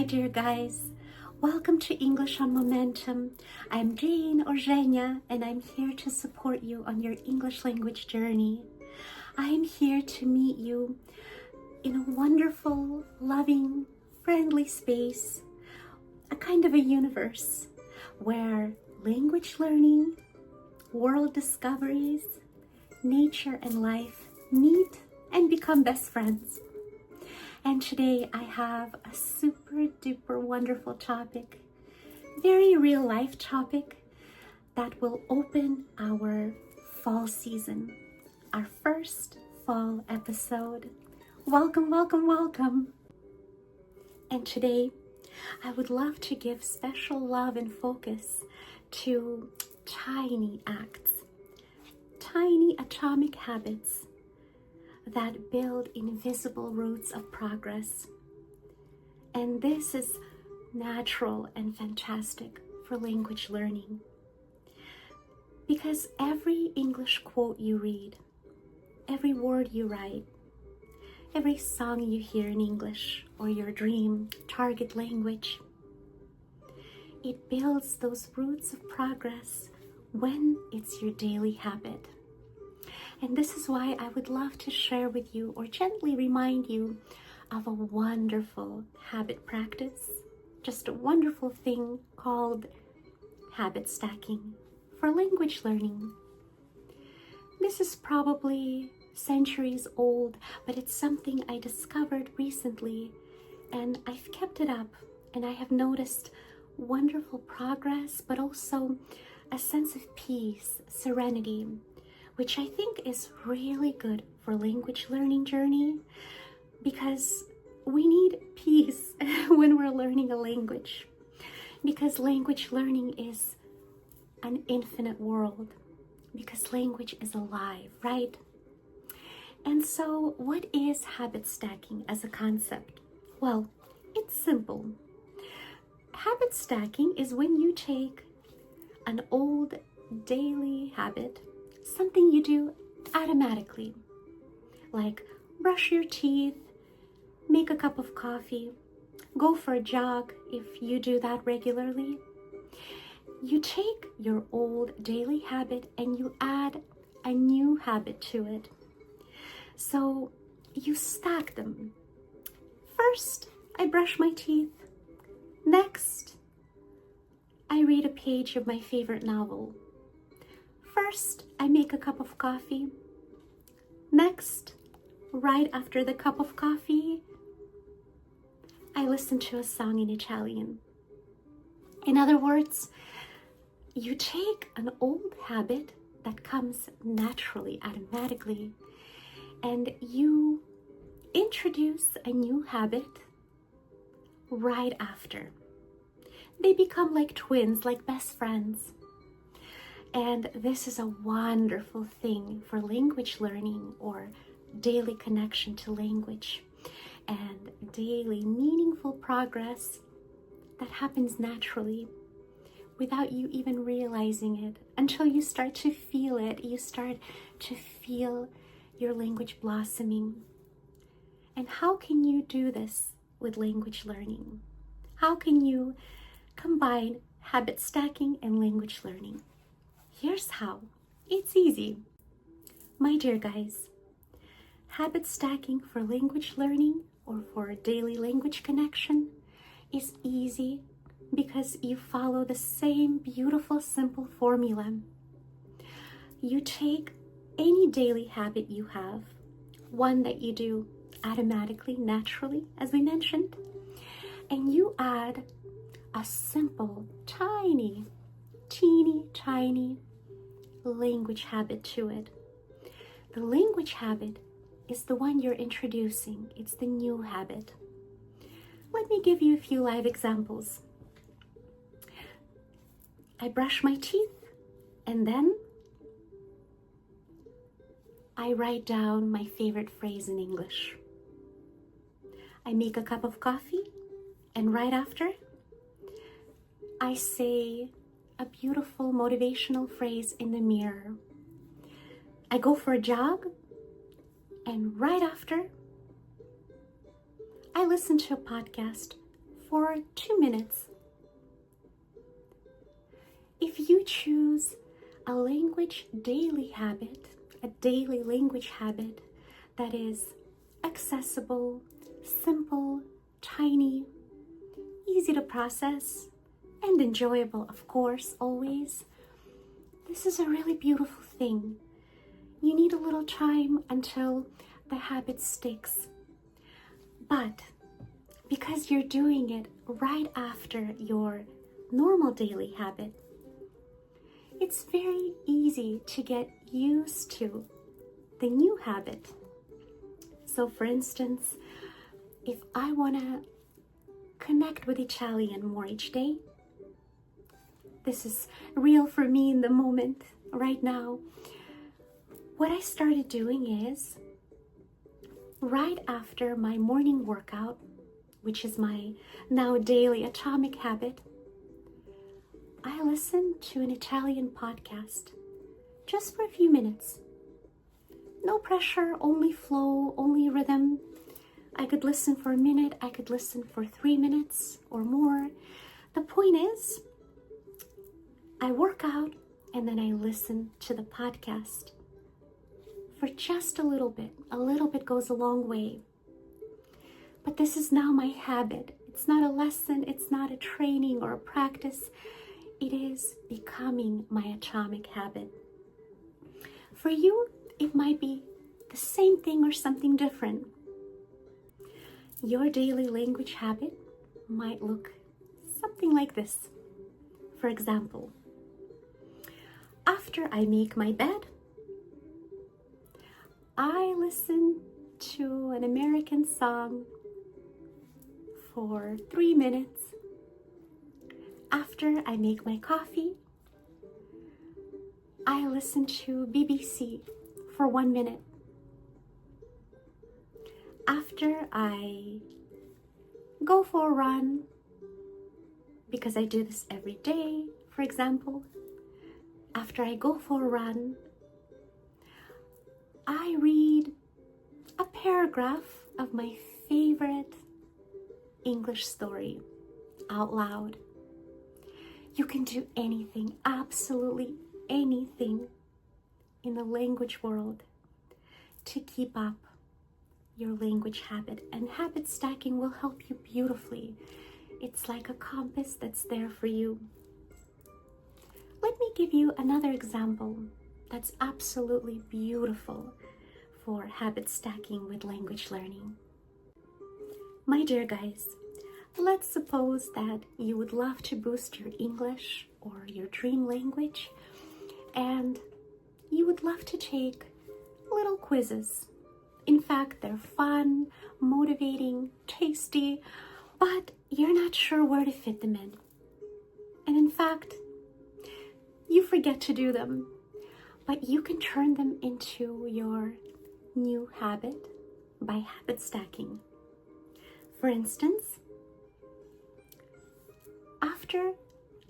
my dear guys. Welcome to English on Momentum. I'm Jane or Zhenya, and I'm here to support you on your English language journey. I am here to meet you in a wonderful, loving, friendly space, a kind of a universe where language learning, world discoveries, nature and life meet and become best friends. And today I have a super duper wonderful topic, very real life topic that will open our fall season, our first fall episode. Welcome, welcome, welcome. And today I would love to give special love and focus to tiny acts, tiny atomic habits that build invisible roots of progress. And this is natural and fantastic for language learning. Because every English quote you read, every word you write, every song you hear in English or your dream target language, it builds those roots of progress when it's your daily habit. And this is why I would love to share with you or gently remind you of a wonderful habit practice, just a wonderful thing called habit stacking for language learning. This is probably centuries old, but it's something I discovered recently, and I've kept it up, and I have noticed wonderful progress, but also a sense of peace, serenity, which I think is really good for language learning journey, because we need peace when we're learning a language, because language learning is an infinite world, because language is alive, right? And so what is habit stacking as a concept? Well, it's simple. Habit stacking is when you take an old daily habit, something you do automatically, like brush your teeth, make a cup of coffee, go for a jog if you do that regularly. You take your old daily habit and you add a new habit to it. So you stack them. First, I brush my teeth. Next, I read a page of my favorite novel. First, I make a cup of coffee. Next, right after the cup of coffee, I listen to a song in Italian. In other words, you take an old habit that comes naturally, automatically, and you introduce a new habit right after. They become like twins, like best friends. And this is a wonderful thing for language learning or daily connection to language and daily meaningful progress that happens naturally without you even realizing it, until you start to feel it. You start to feel your language blossoming. And how can you do this with language learning? How can you combine habit stacking and language learning? Here's how. It's easy. My dear guys, habit stacking for language learning or for daily language connection is easy because you follow the same beautiful, simple formula. You take any daily habit you have, one that you do automatically, naturally, as we mentioned, and you add a simple, tiny, teeny tiny language habit to it. The language habit is the one you're introducing. It's the new habit. Let me give you a few live examples. I brush my teeth and then I write down my favorite phrase in English. I make a cup of coffee and right after I say a beautiful motivational phrase in the mirror. I go for a jog, and right after, I listen to a podcast for 2 minutes. If you choose a language daily habit, a daily language habit that is accessible, simple, tiny, easy to process, and enjoyable, of course, always, this is a really beautiful thing. You need a little time until the habit sticks. But because you're doing it right after your normal daily habit, it's very easy to get used to the new habit. So for instance, if I want to connect with Italian more each day, this is real for me in the moment right now. What I started doing is, right after my morning workout, which is my now daily atomic habit, I listen to an Italian podcast just for a few minutes. No pressure, only flow, only rhythm. I could listen for a minute, I could listen for 3 minutes or more. The point is, I work out and then I listen to the podcast for just a little bit. A little bit goes a long way. But this is now my habit. It's not a lesson, it's not a training or a practice. It is becoming my atomic habit. For you, it might be the same thing or something different. Your daily language habit might look something like this. For example, after I make my bed, I listen to an American song for 3 minutes. After I make my coffee, I listen to BBC for 1 minute. After I go for a run, because I do this every day, for example, after I go for a run, I read a paragraph of my favorite English story out loud. You can do anything, absolutely anything in the language world to keep up your language habit, and habit stacking will help you beautifully. It's like a compass that's there for you. Let me give you another example that's absolutely beautiful for habit stacking with language learning. My dear guys, let's suppose that you would love to boost your English or your dream language, and you would love to take little quizzes. In fact, they're fun, motivating, tasty, but you're not sure where to fit them in. And in fact, you forget to do them, but you can turn them into your new habit by habit stacking. For instance, after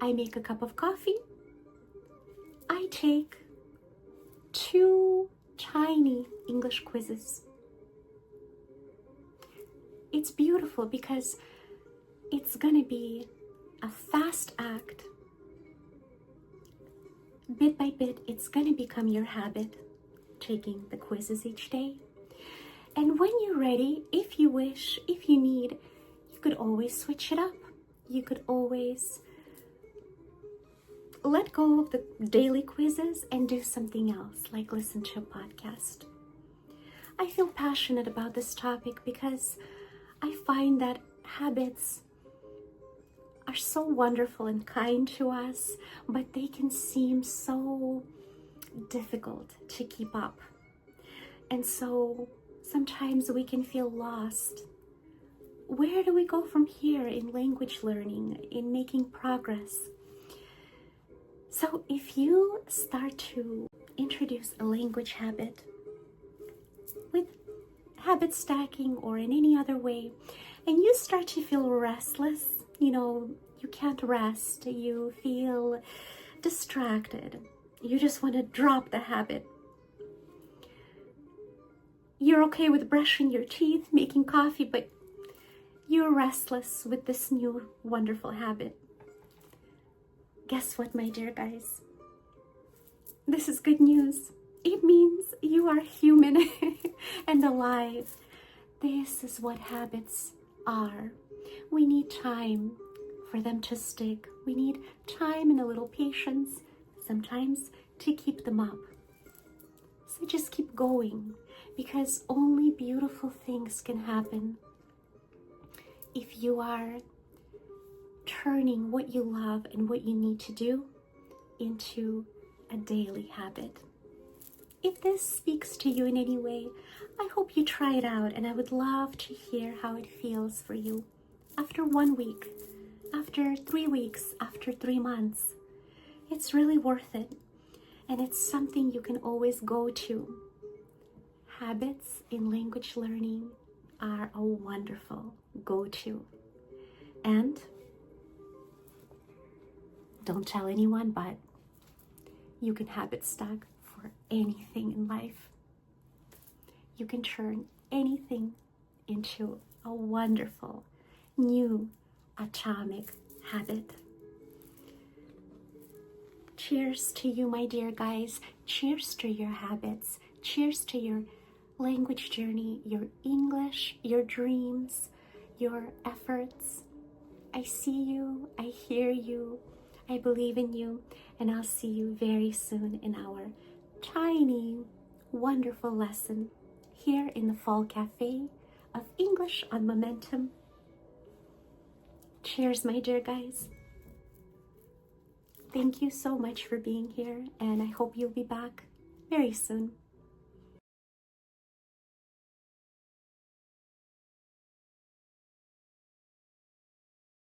I make a cup of coffee, I take 2 tiny English quizzes. It's beautiful because it's gonna be a fast act. Bit by bit, it's gonna become your habit, taking the quizzes each day. And when you're ready, if you wish, if you need, you could always switch it up. You could always let go of the daily quizzes and do something else, like listen to a podcast. I feel passionate about this topic because I find that habits are so wonderful and kind to us, but they can seem so difficult to keep up. And so sometimes we can feel lost. Where do we go from here in language learning, in making progress? So if you start to introduce a language habit with habit stacking or in any other way, and you start to feel restless, you can't rest, you feel distracted, you just want to drop the habit. You're okay with brushing your teeth, making coffee, but you're restless with this new wonderful habit. Guess what, my dear guys? This is good news. It means you are human and alive. This is what habits are. We need time for them to stick. We need time and a little patience sometimes to keep them up. So just keep going, because only beautiful things can happen if you are turning what you love and what you need to do into a daily habit. If this speaks to you in any way, I hope you try it out, and I would love to hear how it feels for you after 1 week, after 3 weeks, after 3 months. It's really worth it, and it's something you can always go to. Habits in language learning are a wonderful go-to. And don't tell anyone, but you can habit stack for anything in life. You can turn anything into a wonderful new atomic habit. Cheers to you, my dear guys. Cheers to your habits. Cheers to your language journey, your English, your dreams, your efforts. I see you, I hear you, I believe in you, and I'll see you very soon in our tiny, wonderful lesson here in the Fall Cafe of English on Momentum. Cheers, my dear guys. Thank you so much for being here, and I hope you'll be back very soon.